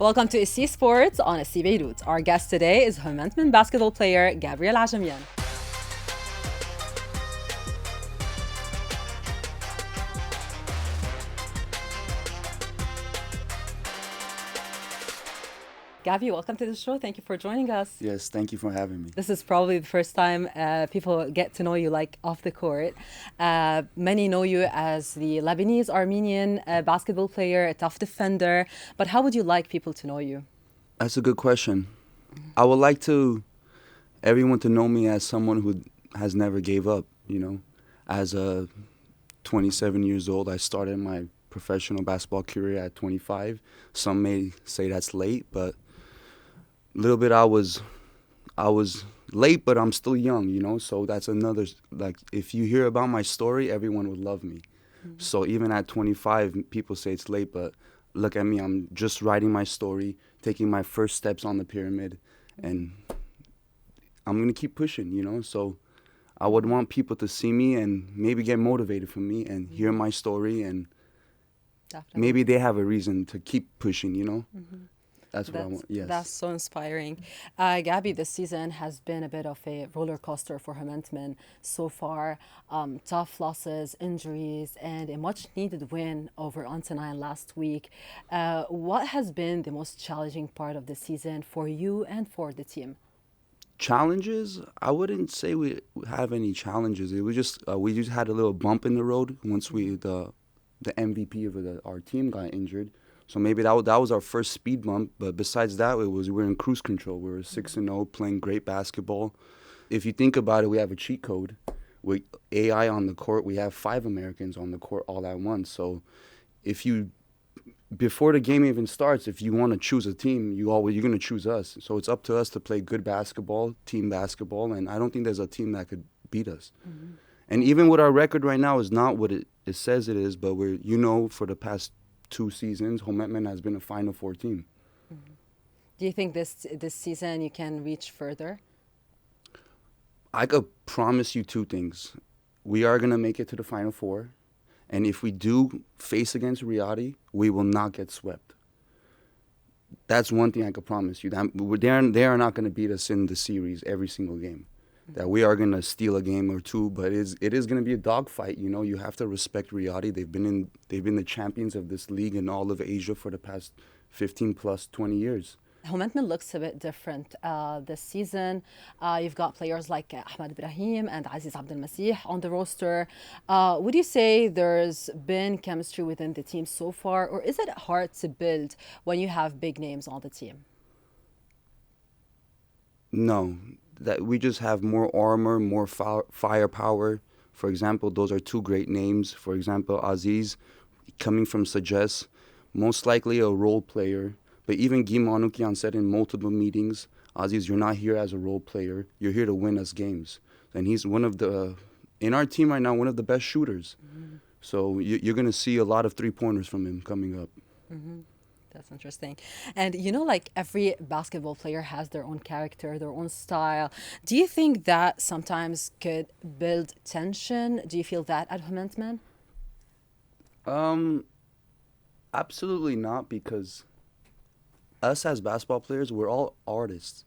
Welcome to Ici Sports on Ici Beyrouth. Our guest today is Homenetman basketball player Gabriel Ajemian. Gabby, welcome to the show. Thank you for joining us. Yes, thank you for having me. This is probably the first time people get to know you like off the court. Many know you as the Lebanese Armenian basketball player, a tough defender. But how would you like people to know you? That's a good question. I would like everyone to know me as someone who has never gave up, As a 27 years old, I started my professional basketball career at 25. Some may say that's late, but a little bit I was late, but I'm still young, So that's another, like, if you hear about my story, everyone would love me. Mm-hmm. So even at 25, people say it's late, but look at me, I'm just writing my story, taking my first steps on the pyramid, and I'm going to keep pushing, So I would want people to see me and maybe get motivated from me and hear my story, and Definitely. maybe they have a reason to keep pushing, Mm-hmm. That's what I want. Yes. That's so inspiring. Gabby, this season has been a bit of a roller coaster for Homenetman so far. Tough losses, injuries, and a much needed win over Antanine last week. What has been the most challenging part of the season for you and for the team? Challenges? I wouldn't say we have any challenges. It was just we just had a little bump in the road once the MVP of our team got injured. So maybe that was our first speed bump. But besides that, we were in cruise control. We were 6-0, playing great basketball. If you think about it, we have a cheat code. With AI on the court, we have 5 Americans on the court all at once. So before the game even starts, if you want to choose a team, you're going to choose us. So it's up to us to play good basketball, team basketball, and I don't think there's a team that could beat us. Mm-hmm. And even with our record right now is not what it says it is, but for the past 2 seasons, Homenetman has been a Final Four team. Mm-hmm. Do you think this season you can reach further? I could promise you 2 things. We are going to make it to the Final Four. And if we do face against Riyadi, we will not get swept. That's one thing I could promise you. They are not going to beat us in the series every single game. Mm-hmm. That we are going to steal a game or 2, but it is going to be a dogfight. You have to respect Riyadi. They've been the champions of this league in all of Asia for the past 15 plus 20 years. Homenetman looks a bit different this season. You've got players like Ahmed Ibrahim and Aziz Abdel Masih on the roster. Would you say there's been chemistry within the team so far, or is it hard to build when you have big names on the team? No, that we just have more armor, more firepower. For example, those are 2 great names. For example, Aziz, coming from Sagesse, most likely a role player. But even Guy Manoukian said in multiple meetings, Aziz, you're not here as a role player. You're here to win us games. And he's in our team right now, one of the best shooters. Mm-hmm. So you're going to see a lot of 3-pointers from him coming up. Mm-hmm. That's interesting. And like every basketball player has their own character, their own style. Do you think that sometimes could build tension? Do you feel that at Homenetman? Absolutely not, because us as basketball players, we're all artists.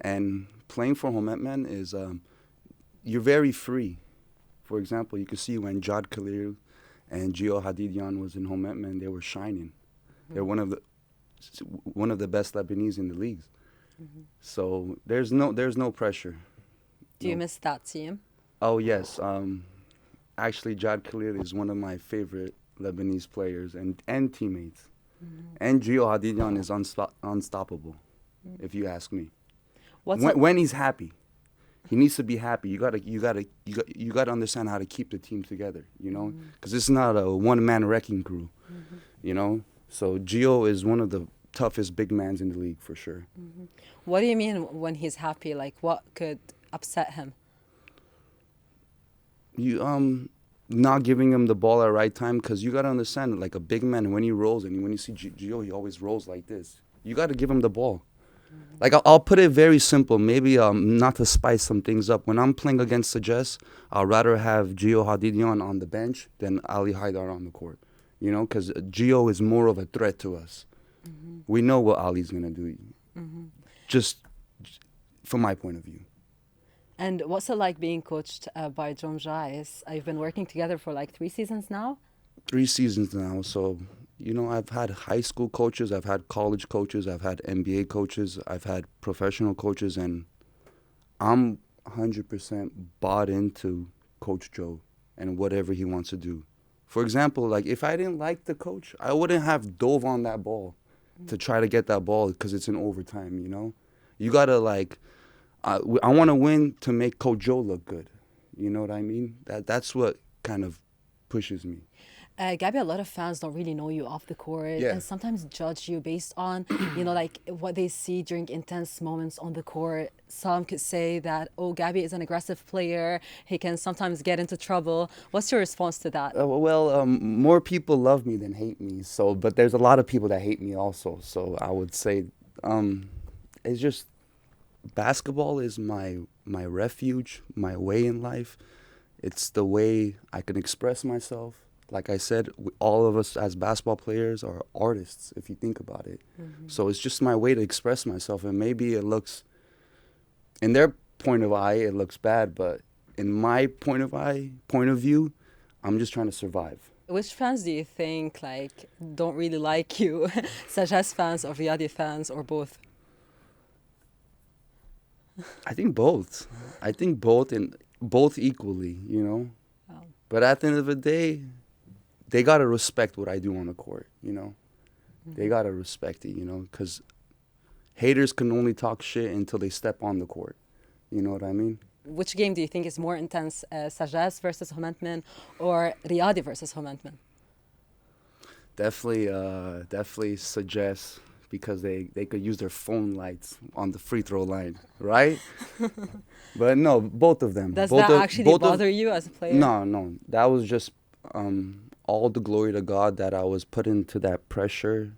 And playing for Homenetman is, you're very free. For example, you can see when Jad Khalil and Gio Hadidian was in Homenetman, they were shining. Mm-hmm. They're one of the best Lebanese in the leagues. Mm-hmm. So there's no pressure. Do you miss that team? Oh, yes. Actually, Jad Khalil is one of my favorite Lebanese players and teammates. Mm-hmm. And Gio Hadidian is unstoppable, if you ask me. When he's happy, he needs to be happy. You gotta understand how to keep the team together, because it's not a one-man wrecking crew, So Gio is one of the toughest big mans in the league for sure. Mm-hmm. What do you mean when he's happy? Like, what could upset him? Not giving him the ball at the right time, because you got to understand, like a big man, when he rolls, and when you see Gio, he always rolls like this. You got to give him the ball. Mm-hmm. Like, I'll put it very simple, maybe not to spice some things up. When I'm playing against Sagesse, I'd rather have Gio Hadidian on the bench than Ali Haidar on the court, because Gio is more of a threat to us. We know what Ali's going to do, just from my point of view. And what's it like being coached by John Jais? I've been working together for like 3 seasons now. 3 seasons now, so, you know, I've had high school coaches, I've had college coaches, I've had NBA coaches, I've had professional coaches, and I'm 100% bought into Coach Joe and whatever he wants to do. For example, like if I didn't like the coach, I wouldn't have dove on that ball to try to get that ball because it's in overtime, you know? You got to like, I want to win to make Coach Joe look good. You know what I mean? That's what kind of pushes me. Gabby, a lot of fans don't really know you off the court and sometimes judge you based on, you know, like what they see during intense moments on the court. Some could say that, oh, Gabby is an aggressive player. He can sometimes get into trouble. What's your response to that? More people love me than hate me. So, but there's a lot of people that hate me also. So I would say it's just basketball is my refuge, my way in life. It's the way I can express myself. Like I said, all of us as basketball players are artists, if you think about it. So it's just my way to express myself. And maybe it looks, in their point of eye, it looks bad. But in my point of view, I'm just trying to survive. Which fans do you think like don't really like you? Sagesse fans or Riyadi fans or both? I think both. And both equally, you know. But at the end of the day, they got to respect what I do on the court, you know. They got to respect it, you know, because haters can only talk shit until they step on the court. You know what I mean? Which game do you think is more intense, Sagesse versus Homentman or Riyadi versus Homentman? Definitely Sagesse, because they could use their phone lights on the free throw line, right? But no, both of them. Does that actually bother you as a player? No. That was just all the glory to God that I was put into that pressure,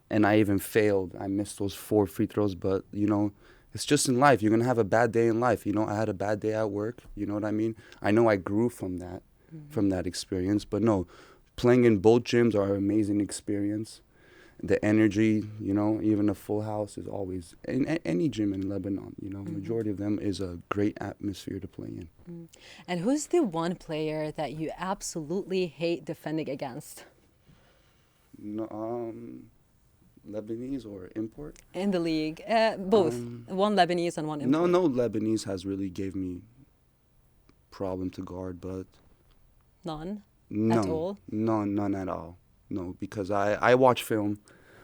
and I even failed. I missed those 4 free throws, but, you know, it's just in life. You're going to have a bad day in life. You know, I had a bad day at work. You know what I mean? I know I grew from that experience. But no, playing in both gyms are an amazing experience. The energy, you know, even a full house is always, in any gym in Lebanon, you know, majority of them is a great atmosphere to play in. And who's the one player that you absolutely hate defending against? No, Lebanese or import? In the league? Both. One Lebanese and one import. No Lebanese has really gave me problem to guard, but... None? No, at all? None at all. No, because I watch film,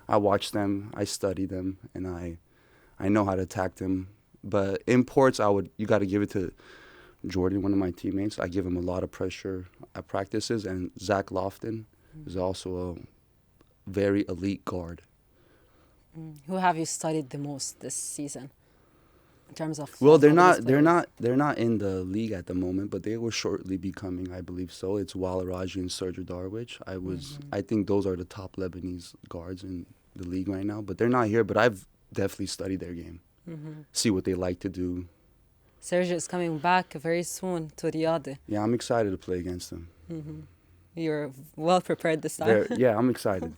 I watch them, I study them, and I know how to attack them. But imports, you got to give it to Jordan, one of my teammates. I give him a lot of pressure at practices, and Zach Lofton is also a very elite guard. Who have you studied the most this season in terms of? Well, they're not in the league at the moment, but they will shortly be coming, I believe so. It's Walaraji and Sergio Darwich. I think those are the top Lebanese guards in the league right now, but they're not here. But I've definitely studied their game, see what they like to do. Sergio is coming back very soon to Riyadh. Yeah, I'm excited to play against them. You're well prepared this time. Yeah, I'm excited.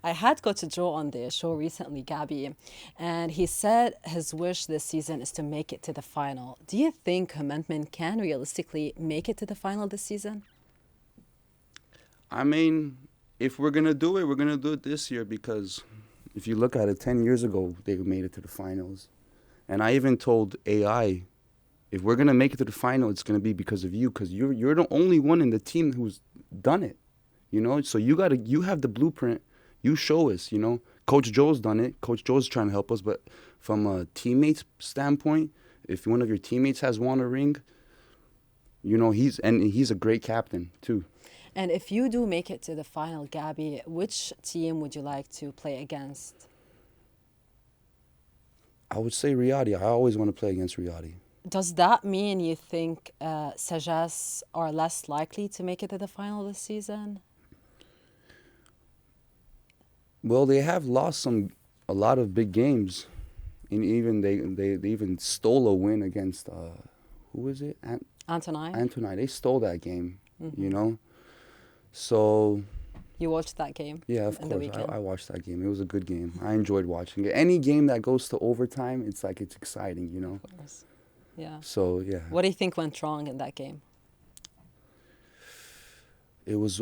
I had Coach Joe on the show recently, Gabby, and he said his wish this season is to make it to the final. Do you think Homentman can realistically make it to the final this season? I mean, if we're going to do it, we're going to do it this year, because if you look at it, 10 years ago, they made it to the finals. And I even told AI, if we're going to make it to the final, it's going to be because of you, because you're the only one in the team who's done it, you know? So you have the blueprint. You show us, you know? Coach Joe's done it. Coach Joe's trying to help us. But from a teammate's standpoint, if one of your teammates has won a ring, you know, he's a great captain, too. And if you do make it to the final, Gabby, which team would you like to play against? I would say Riyadi. I always want to play against Riyadi. Does that mean you think Sagesse are less likely to make it to the final this season? Well, they have lost a lot of big games, and even they even stole a win against who is it? Antonai. Antonai. They stole that game, you know. So You watched that game? Yeah, of in the course. weekend? I watched that game. It was a good game. I enjoyed watching it. Any game that goes to overtime, it's like it's exciting, you know? Of course. Yeah. So, yeah. What do you think went wrong in that game? It was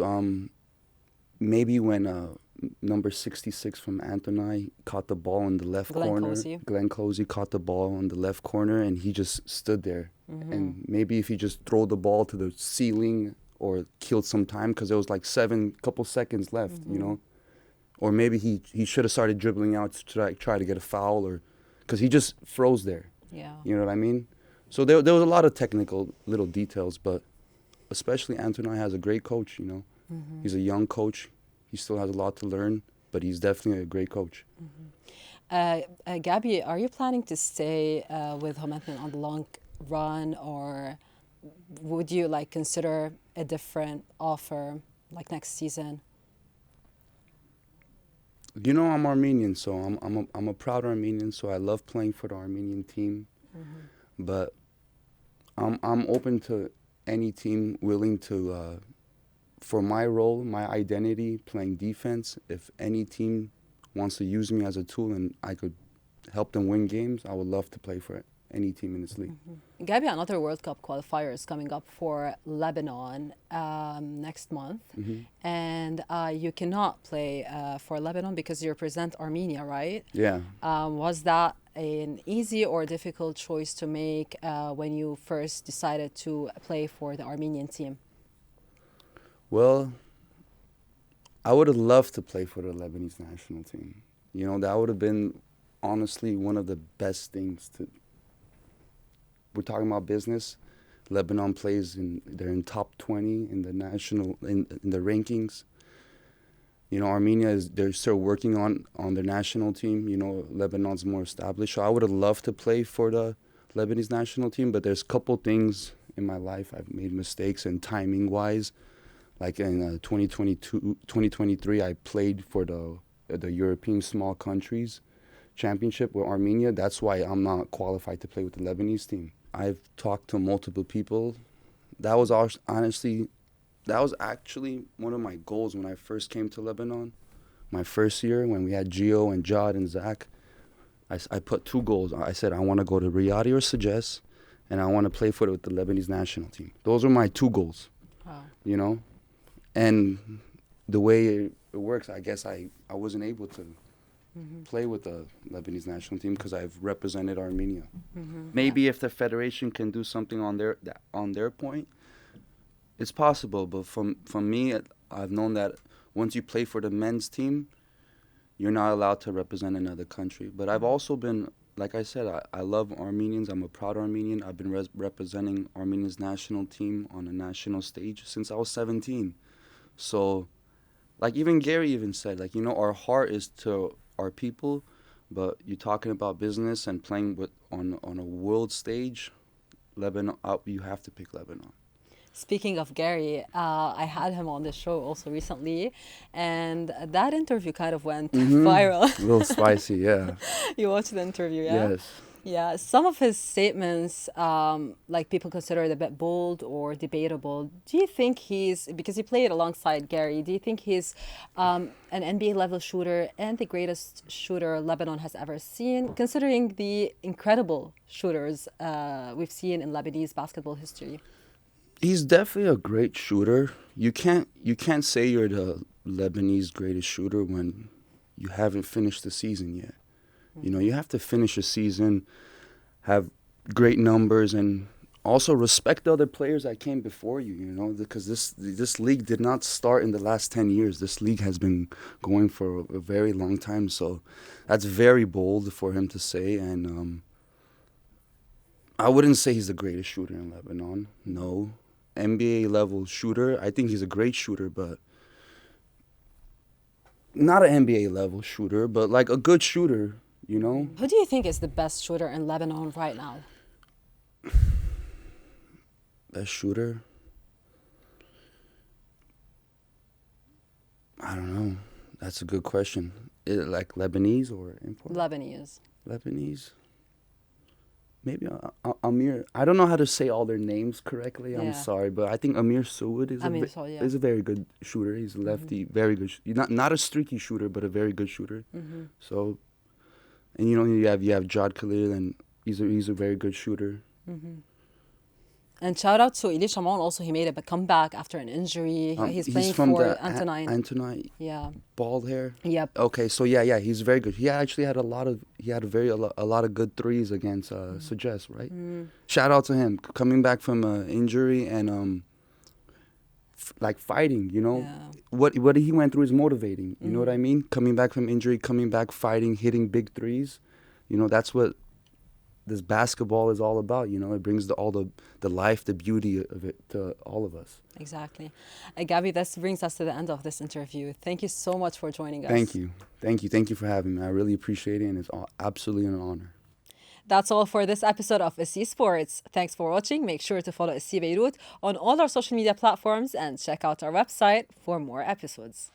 maybe when number 66 from Anthony caught the ball in the left Glenn corner. Cozy. Glenn Cozy caught the ball on the left corner, and he just stood there. And maybe if he just throw the ball to the ceiling or killed some time, because there was like couple seconds left, you know? Or maybe he should have started dribbling out to try to get a foul, or because he just froze there. Yeah. You know what I mean? So there was a lot of technical little details, but especially Anthony has a great coach, you know? He's a young coach. He still has a lot to learn, but he's definitely a great coach. Gabby, are you planning to stay with Homenton on the long run, or would you like consider a different offer like next season? You know, I'm Armenian, so I'm a proud Armenian, so I love playing for the Armenian team. But I'm open to any team willing to, for my role, my identity, playing defense. If any team wants to use me as a tool and I could help them win games, I would love to play for any team in this league. Gabby, another World Cup qualifier is coming up for Lebanon next month. And you cannot play for Lebanon because you represent Armenia, right? Yeah. Was that an easy or difficult choice to make when you first decided to play for the Armenian team? Well, I would have loved to play for the Lebanese national team. You know, that would have been honestly one of the best things to. We're talking about business. Lebanon they're in top 20 in the national, in the rankings. You know, Armenia they're still working on their national team. You know, Lebanon's more established. So I would have loved to play for the Lebanese national team, but there's a couple things in my life I've made mistakes, and timing wise. Like in 2023, I played for the European small countries championship with Armenia. That's why I'm not qualified to play with the Lebanese team. I've talked to multiple people. That was actually one of my goals when I first came to Lebanon. My first year when we had Gio and Jad and Zach, I put 2 goals. I said I want to go to Riyadi or Sagesse, and I want to play for the Lebanese national team. Those are my 2 goals. Wow. You know? And the way it works, I guess I wasn't able to play with the Lebanese national team because I've represented Armenia. Maybe if the federation can do something on their point, it's possible. But from me, I've known that once you play for the men's team, you're not allowed to represent another country. But I've also been, like I said, I love Armenians. I'm a proud Armenian. I've been representing Armenia's national team on a national stage since I was 17. So, like even Gary even said, like, you know, our heart is to our people, but you're talking about business and playing on a world stage, Lebanon, you have to pick Lebanon. Speaking of Gary, I had him on the show also recently, and that interview kind of went viral. A little spicy, yeah. You watched the interview, yeah? Yes. Yeah, some of his statements, like people consider it a bit bold or debatable. Do you think because he played alongside Gary, do you think he's an NBA level shooter and the greatest shooter Lebanon has ever seen, considering the incredible shooters we've seen in Lebanese basketball history? He's definitely a great shooter. You can't say you're the Lebanese greatest shooter when you haven't finished the season yet. You know, you have to finish a season, have great numbers, and also respect the other players that came before you, you know, because this league did not start in the last 10 years. This league has been going for a very long time, so that's very bold for him to say, and I wouldn't say he's the greatest shooter in Lebanon, no. NBA level shooter, I think he's a great shooter, but not an NBA level shooter, but like a good shooter. You know? Who do you think is the best shooter in Lebanon right now? Best shooter? I don't know. That's a good question. Is it like Lebanese or import? Lebanese. Lebanese? maybe Amir. I don't know how to say all their names correctly. I'm Yeah. sorry, but I think Amir Saud is Amir Saud, yeah. is a very good shooter. He's a lefty, very good. Not a streaky shooter, but a very good shooter. So, and you have Jad Khalil, and he's a very good shooter. And shout out to Elie Chamon also. He made a comeback after an injury. He's playing from for the Antonine. Antonine. Yeah. Bald hair. Yep. Okay, so yeah, he's very good. He actually had a lot of good threes against Sagesse, right? Shout out to him coming back from injury and like fighting. Yeah. What he went through is motivating. You know what I mean? Coming back from injury, coming back fighting, hitting big threes. That's what this basketball is all about. It brings all the life, the beauty of it to all of us. Exactly. Gabby, this brings us to the end of this interview. Thank you so much for joining us. Thank you for having me. I really appreciate it, and it's absolutely an honor. That's all for this episode of Ici Sports. Thanks for watching. Make sure to follow Ici Beyrouth on all our social media platforms and check out our website for more episodes.